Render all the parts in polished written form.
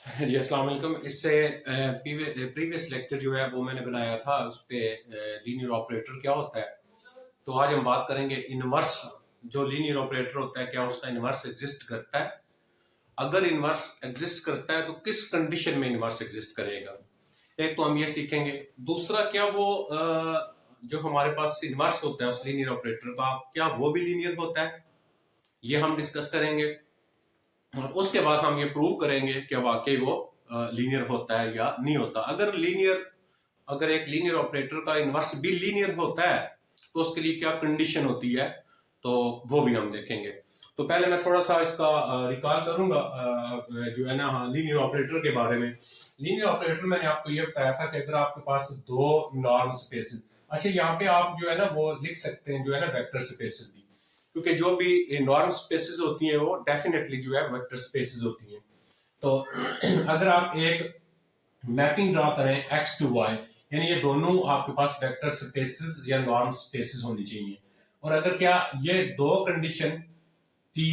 जी अस्सलाम वालेकुम। इससे प्रीवियस लेक्चर जो है वो मैंने बनाया था, उस पे लीनियर ऑपरेटर क्या होता है। तो आज हम बात करेंगे इनवर्स। जो लीनियर ऑपरेटर होता है, क्या उसका इनवर्स एग्जिस्ट करता है? अगर इनवर्स एग्जिस्ट करता है तो किस कंडीशन में इनवर्स एग्जिस्ट करेगा। एक तो हम ये सीखेंगे। दूसरा, क्या वो जो हमारे पास इनवर्स होता है उस लीनियर ऑपरेटर का, क्या वो भी लीनियर होता है, ये हम डिस्कस करेंगे। और उसके बाद हम ये प्रूव करेंगे कि वाकई वो लीनियर होता है या नहीं होता। अगर एक लीनियर ऑपरेटर का इनवर्स भी लीनियर होता है तो उसके लिए क्या कंडीशन होती है, तो वो भी हम देखेंगे। तो पहले मैं थोड़ा सा इसका रिकॉल करूंगा जो है ना, लीनियर ऑपरेटर के बारे में। लीनियर ऑपरेटर मैंने आपको ये बताया था कि अगर आपके पास दो नॉर्म स्पेसेस, अच्छा यहाँ पे आप जो है ना वो लिख सकते हैं जो है ना वेक्टर स्पेसेस भी, क्योंकि जो भी नॉर्म स्पेसेस होती हैं वो डेफिनेटली जो है वेक्टर स्पेसेस होती हैं। तो अगर आप एक मैपिंग ड्रा करें एक्स टू वाई, यानी ये दोनों आपके पास वेक्टर स्पेसेस या नॉर्म स्पेसेस होनी चाहिए। और अगर क्या ये दो कंडीशन टी,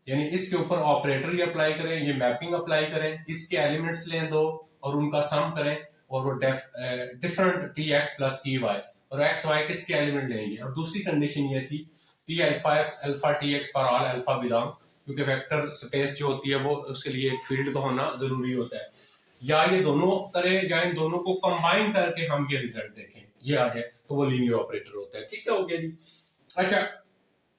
यानी इसके ऊपर ऑपरेटर ही अप्लाई करें, ये मैपिंग अप्लाई करें, इसके एलिमेंट्स लें दो और उनका सम करें, और वो different T X plus T Y, और एक्स वाई किसके एलिमेंट लेंगे। और दूसरी कंडीशन ये थी T alpha alpha T X for all alpha belong, क्योंकि वेक्टर स्पेस जो होती है वो उसके लिए एक फील्ड का होना जरूरी होता है। या ये दोनों करें या इन दोनों को कंबाइन करके हम ये रिजल्ट देखें, ये आ जाए, तो वो लीनियर ऑपरेटर होता है। ठीक है, हो गया जी। अच्छा,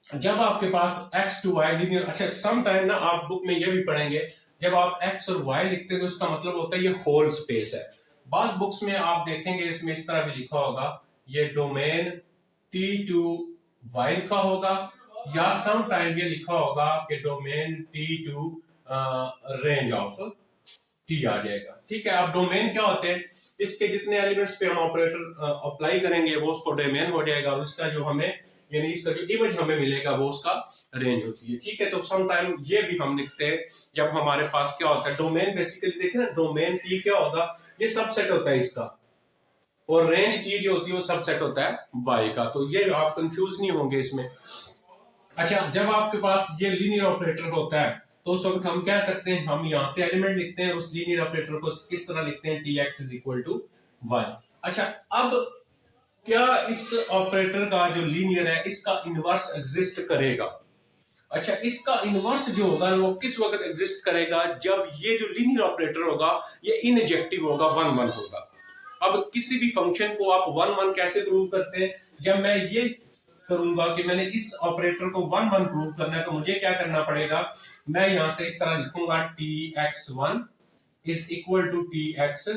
जब आपके पास x टू y लीनियर, अच्छा सम टाइम ना आप बुक में ये भी पढ़ेंगे, जब आप x और y लिखते हैं तो इसका मतलब होता है ये होल स्पेस है। बाद बुक्स में आप देखेंगे इसमें इस तरह भी लिखा होगा, ये डोमेन t टू y लिखा होगा, या सम टाइम ये लिखा होगा कि domain t to range of t आ जाएगा। ठीक है, अब डोमेन क्या होते हैं, इसके जितने एलिमेंट्स पे हम ऑपरेटर अप्लाई करेंगे वो उसको डोमेन हो जाएगा, और उसका जो हमें, यानी इसका जो इमेज हमें मिलेगा वो उसका रेंज होती है। ठीक है, तो सम टाइम ये भी हम लिखते हैं जब हमारे पास क्या होता है डोमेन, बेसिकली देखें ना, डोमेन टी क्या होगा, ये सबसेट होता है इसका, और रेंज टी जो होती है वो सबसेट होता है वाई का। तो ये आप कंफ्यूज नहीं होंगे इसमें। अच्छा, जब आपके पास ये लीनियर ऑपरेटर होता है तो उस वक्त हम क्या करते हैं, हम यहां से एलिमेंट लिखते हैं, उस लीनियर ऑपरेटर को किस तरह लिखते हैं, T X is equal to Y. अच्छा, अब क्या इस ऑपरेटर का जो लीनियर है इसका इनवर्स एग्जिस्ट करेगा। अच्छा, इसका इनवर्स जो होगा वो किस वक्त एग्जिस्ट करेगा, जब ये जो लीनियर ऑपरेटर होगा ये इनजेक्टिव होगा, वन वन होगा। अब किसी भी फंक्शन को आप वन वन कैसे प्रूव करते हैं, जब मैं ये करूंगा कि मैंने इस ऑपरेटर को वन वन प्रूव करना है तो मुझे क्या करना पड़ेगा, मैं यहां से इस तरह लिखूंगा T x one is equal to tx2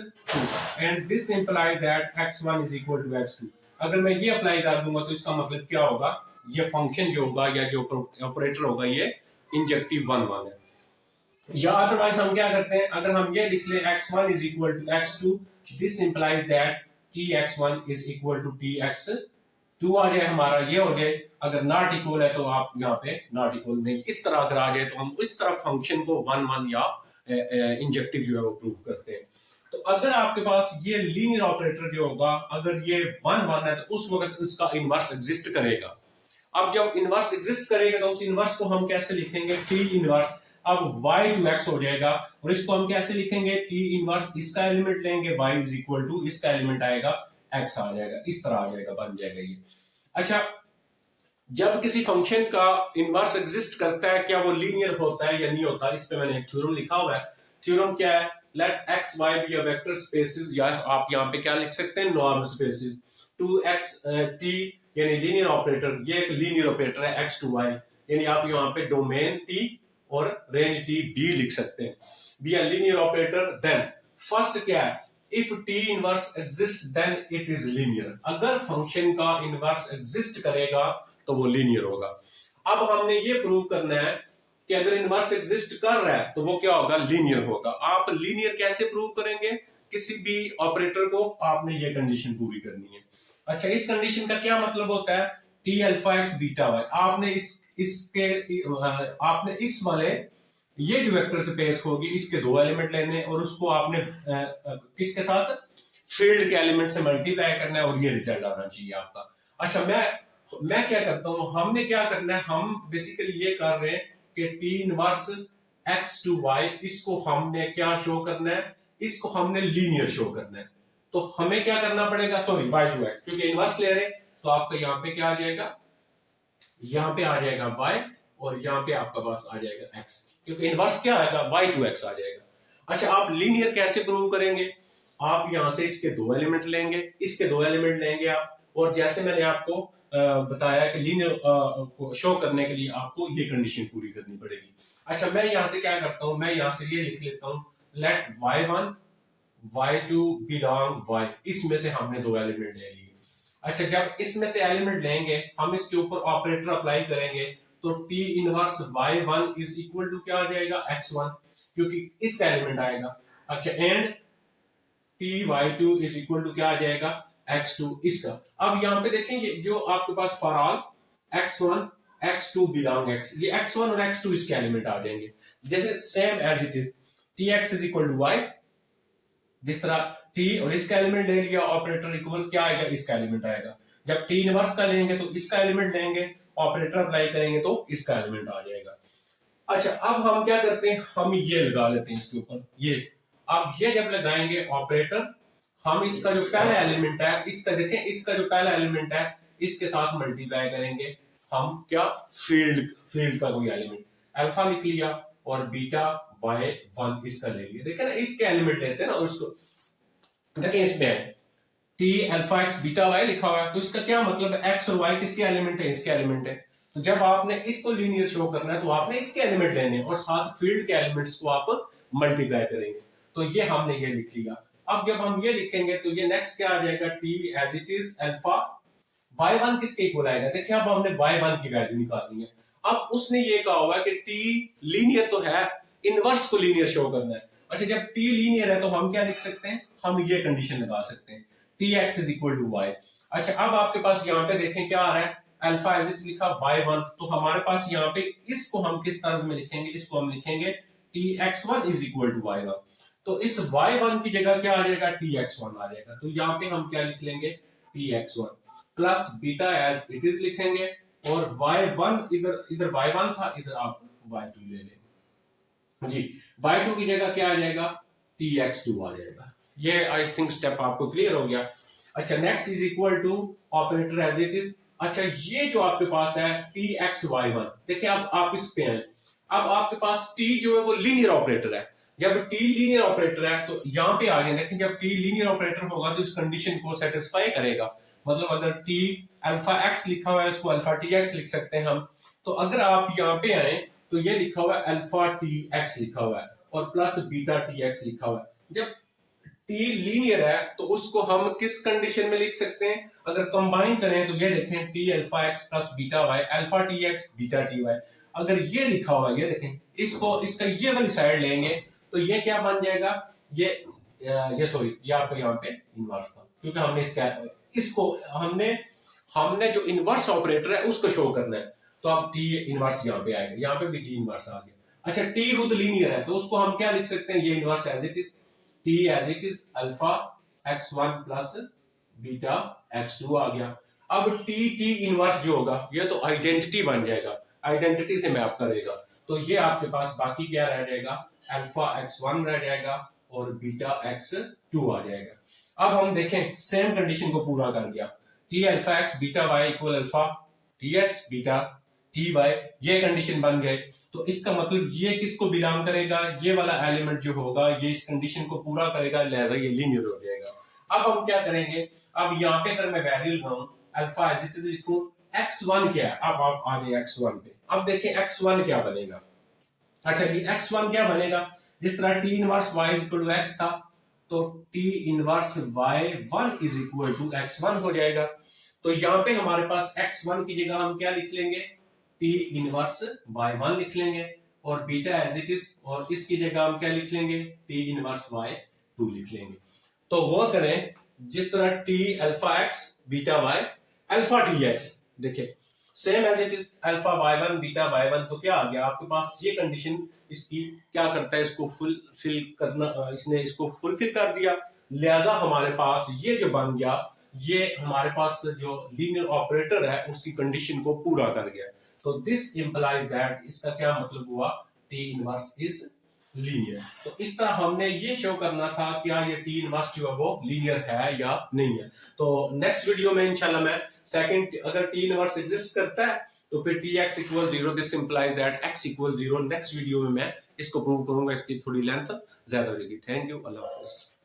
and this implies that x1 is equal to x2। अगर मैं ये अप्लाई कर दूंगा तो इसका मतलब क्या होगा, ये फंक्शन जो होगा या जो ऑपरेटर होगा ये इंजेक्टिव वन वन है। या अदरवाइज हम क्या करते हैं, अगर हम ये लिख ले x1 is equal to x2, this implies that tx1 is equal to tx2 आ जाए, हमारा ये हो जाए। अगर नॉट इक्वल है तो आप यहाँ पे नॉट इक्वल नहीं, इस तरह अगर आ जाए तो हम इस तरह फंक्शन को वन वन या इंजेक्टिव जो है वो प्रूव करते हैं। तो अगर आपके पास ये लीनियर ऑपरेटर जो होगा, अगर ये वन वन है तो उस वक्त इसका इनवर्स एग्जिस्ट करेगा। अब जब इनवर्स एग्जिस्ट करेगा तो उस इनवर्स को हम कैसे लिखेंगे, टी इनवर्स। अब y टू x हो जाएगा, और इसको हम कैसे लिखेंगे, टी इनवर्स, इसका एलिमेंट लेंगे y इज इक्वल टू, इसका एलिमेंट आएगा x आ जाएगा, इस तरह आ जाएगा, बन जाएगा ये। अच्छा, जब किसी फंक्शन का इनवर्स एग्जिस्ट करता है, क्या वो लीनियर होता है या नहीं होता, इस पे मैंने एक थ्योरम लिखा हुआ है। थ्योरम क्या है, let X Y be a vector spaces, या आप यहाँ पे क्या लिख सकते हैं, norm spaces. To X T यानी लीनियर ऑपरेटर, ये एक लीनियर ऑपरेटर है एक्स टू वाई, यानी आप यहाँ पे डोमेन टी और रेंज टी डी लिख सकते हैं, be a linear operator. Then first क्या है, if T inverse exist then it is linear. अगर फंक्शन का इनवर्स एग्जिस्ट करेगा तो वो लीनियर होगा। अब हमने ये प्रूव करना है कि अगर इनवर्स एग्जिस्ट कर रहा है तो वो क्या होगा, लीनियर होगा। आप लीनियर कैसे प्रूव करेंगे, किसी भी ऑपरेटर को आपने ये कंडीशन पूरी करनी है। अच्छा, इस कंडीशन का क्या मतलब होता है, T alpha X beta Y, आपने आपने इस वाले ये जो वेक्टर स्पेस होगी इसके दो एलिमेंट लेने और उसको आपने किसके साथ, फील्ड के एलिमेंट से मल्टीप्लाई करना है, और ये रिजल्ट आना चाहिए आपका। अच्छा, मैं क्या करता हूं, हमने क्या करना है, हम बेसिकली ये कर रहे हैं कि T inverse X to Y, इसको हमने क्या शो करना है, इसको हमने लीनियर शो करना है। तो हमें क्या करना पड़ेगा, सॉरी वाई टू एक्स, क्योंकि इनवर्स ले रहे हैं तो आपका यहाँ पे क्या आ जाएगा, यहाँ पे आ जाएगा y और यहाँ पे आपका पास आ जाएगा x, क्योंकि इनवर्स क्या आएगा, y टू x आ जाएगा। अच्छा, आप लीनियर कैसे प्रूव करेंगे, आप यहां से इसके दो एलिमेंट लेंगे, इसके दो एलिमेंट लेंगे आप, और जैसे मैंने आपको बताया कि लीनियर को शो करने के लिए आपको ये कंडीशन पूरी करनी पड़ेगी। अच्छा, मैं यहां से क्या करता हूं, मैं यहां से ये लिख लेता हूं, late y1 y2 belong y, इसमें से हमने दो एलिमेंट ले लिए। अच्छा, जब इसमें से एलिमेंट लेंगे हम इसके ऊपर ऑपरेटर अप्लाई करेंगे तो t inverse y1 is equal to क्या आ जाएगा, x1, क्योंकि इसका एलिमेंट आएगा। अच्छा, and t y2 is equal to क्या आ जाएगा, x2 इसका। अब यहां पे देखेंगे जो आपके पास for all x1 x2 belong x, ये x1 और x2 इसके एलिमेंट आ जाएंगे, जैसे same as it is tx is equal to y, जिस तरह t और इसका एलिमेंट ले लिया, ऑपरेटर इक्वल क्या आएगा, इसका एलिमेंट आएगा। जब t इनवर्स का लेंगे तो इसका एलिमेंट लेंगे, ऑपरेटर अप्लाई करेंगे तो इसका एलिमेंट आ जाएगा। अच्छा, अब हम क्या करते हैं, हम ये लगा लेते हैं इसके ऊपर ये। अब ये जब लगाएंगे ऑपरेटर, हम इसका जो पहला एलिमेंट है, इसका देखें, इसका जो पहला एलिमेंट है इसके साथ मल्टीप्लाई करेंगे हम, क्या, फील्ड का कोई एलिमेंट, अल्फा लिख लिया और बीटा y1 इसका ले लिया। देखा ना, इसके एलिमेंट लेते हैं ना उसको, देखिए इसमें है T alpha X beta Y लिखा हुआ है, तो इसका क्या मतलब है, एक्स और वाई किसके एलिमेंट है, इसके एलिमेंट है। तो जब आपने इसको लीनियर शो करना है तो आपने इसके एलिमेंट लेने और साथ फील्ड के एलिमेंट्स को आप मल्टीप्लाई करेंगे। तो ये हमने ये लिख लिया। अब जब हम ये लिखेंगे तो ये नेक्स्ट क्या आ जाएगा, T as it is alpha y1 किसके इक्वल आएगा, देखिए अब हमने y1 की वैल्यू निकालनी है। अब उसने ये कहा हुआ है कि t लीनियर तो है, इनवर्स को लीनियर शो करना है। अच्छा, जब t लीनियर है तो हम क्या लिख सकते हैं, हम ये कंडीशन लगा सकते हैं, tx is equal to y। अच्छा, अब आपके पास यहाँ पे देखें क्या आ रहा है, अल्फा एज इट लिखा y1, तो हमारे पास यहाँ पे इसको हम किस तरह में लिखेंगे, इसको हम लिखेंगे tx1 is equal to y1। तो इस y1 की जगह क्या आ जाएगा, tx1 आ जाएगा। तो यहाँ पे हम क्या लिख लेंगे, tx1 plus beta as it is लिखेंगे, और y1 इधर y1 था, इधर आप y2 ले लेंगे जी। y2 की जगह क्या आ जाएगा, tx2 आ जाएगा। ये आई थिंक स्टेप आपको क्लियर हो गया। अच्छा, next is equal to operator as it is. अच्छा, ये जो आपके पास है txy1, देखिए अब आप इस पे हैं, अब आपके पास t जो है वो लीनियर ऑपरेटर है। जब t लीनियर ऑपरेटर है तो यहाँ पे आ गए, देखें जब t लीनियर ऑपरेटर होगा तो इस कंडीशन को सेटिस्फाई करेगा। मतलब अगर t अल्फा x लिखा हुआ है, इसको अल्फा टी एक्स लिख सकते हैं हम। तो अगर आप यहाँ पे आए तो ये लिखा हुआ है अल्फा टी एक्स लिखा हुआ है और प्लस बीटा टी एक्स लिखा हुआ है। जब t लीनियर है तो उसको हम किस कंडीशन में लिख सकते हैं, अगर कंबाइन करें तो ये देखें t alpha X plus beta Y, alpha T X beta T Y. अगर ये लिखा हुआ है, ये देखें, इसको इसका ये वाली साइड लेंगे तो ये क्या बन जाएगा, ये सॉरी, ये आपको यहाँ पे इनवर्स था, क्योंकि हमने इसको हमने जो इनवर्स ऑपरेटर है उसको शो करना है। तो अब टी इनवर्स यहाँ पे आएगा, यहाँ पे भी टी इनवर्स आ गया। अच्छा, टी खुद लीनियर है तो उसको हम क्या लिख सकते हैं, ये inverse as it is, T as it is alpha x1 plus beta x2 आ गया। अब टी इनवर्स जो होगा ये तो आइडेंटिटी बन जाएगा, आइडेंटिटी से मैप करेगा। तो ये आपके पास बाकी क्या रह जाएगा, अल्फा x1 रह जाएगा और बीटा x2 आ जाएगा। अब हम देखें सेम कंडीशन को पूरा कर दिया, T alpha X beta Y equal alpha T X beta T Y, ये कंडीशन बन गए। तो इसका मतलब ये किसको बिलोंग करेगा, ये वाला एलिमेंट जो होगा ये इस कंडीशन को पूरा करेगा, लिहाजा ये लीनियर हो जाएगा। अब हम क्या करेंगे, अब यहाँ पे अगर मैं वैल्यू लगाऊं, अल्फा एज इट इज लिखूं, x1 क्या है, अब आप आ जाए x1 पे। अब देखें x1 क्या बनेगा। अच्छा जी, x1 क्या बनेगा, जिस तरह t inverse y equal to x था तो t inverse y1 is equal to x1 हो जाएगा। तो यहाँ पे हमारे पास x1 की जगह हम क्या लिख लेंगे, t इनवर्स y1 लिख लेंगे और बीटा एज इट इज, और इसकी जगह हम क्या लिख लेंगे, t इनवर्स y2 लिख लेंगे। तो वो करें जिस तरह t alpha x beta y alpha T X, देखिए same as it is alpha y1 beta y1। तो क्या आ गया आपके पास, ये कंडीशन इसकी क्या करता है, इसको फुलफिल करना, इसने इसको फुलफिल कर दिया, लिहाजा हमारे पास ये जो बन गया, ये हमारे पास जो लीनियर ऑपरेटर है उसकी कंडीशन को पूरा कर गया। तो दिस इंप्लाइज दैट, इसका क्या मतलब हुआ टी इनवर्स इज लीनियर। तो इस तरह हमने ये शो करना था क्या ये टी इनवर्स जो है वो लीनियर है या नहीं है। तो नेक्स्ट वीडियो में इंशाल्लाह मैं सेकंड, अगर टी इनवर्स एग्जिस्ट करता है तो फिर T x equal 0, this implies that x equal 0। Next video में मैं इसको प्रूव करूंगा, इसकी थोड़ी लेंथ ज्यादा हो जाएगी। Thank you, Allah Hafiz.